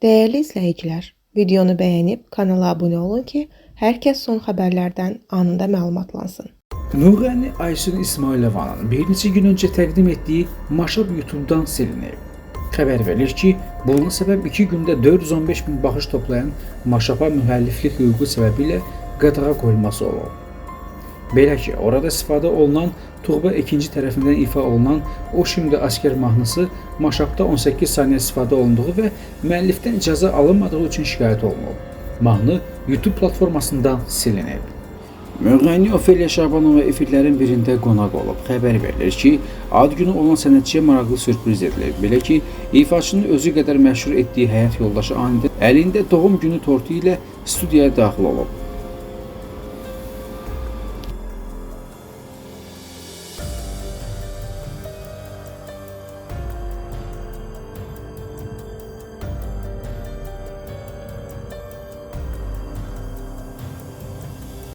Değerli izləyicilər, videonu bəyənib kanala abunə olun ki, hər kəs son xəbərlərdən anında məlumatlansın. Nurəni Aysun İsmailovanın bir neçə gün öncə təqdim etdiyi Maşab YouTube-dan silinib. Xəbər verilir ki, bunun səbəb 2 gündə 415 min baxış toplayan Maşaba müəlliflik hüququ səbəbilə qadağa qoyulması olub. Belə ki, orada istifadə olunan Tuğba ikinci tərəfindən ifa olunan O Şimdi Asker mahnısı Maşabda 18 saniyə istifadə olunduğu və müəllifdən icazə alınmadığı üçün şikayət olunub. Mahnı YouTube platformasından silinib. Müğənni Ofeliya Şabanova efirlərin birində qonaq olub. Xəbər verilir ki, ad günü olan sənətçiyə maraqlı sürpriz edilib. Belə ki, ifaçının özü qədər məşhur etdiyi həyat yoldaşı anidən əlində doğum günü tortu ilə studiyaya daxil olub.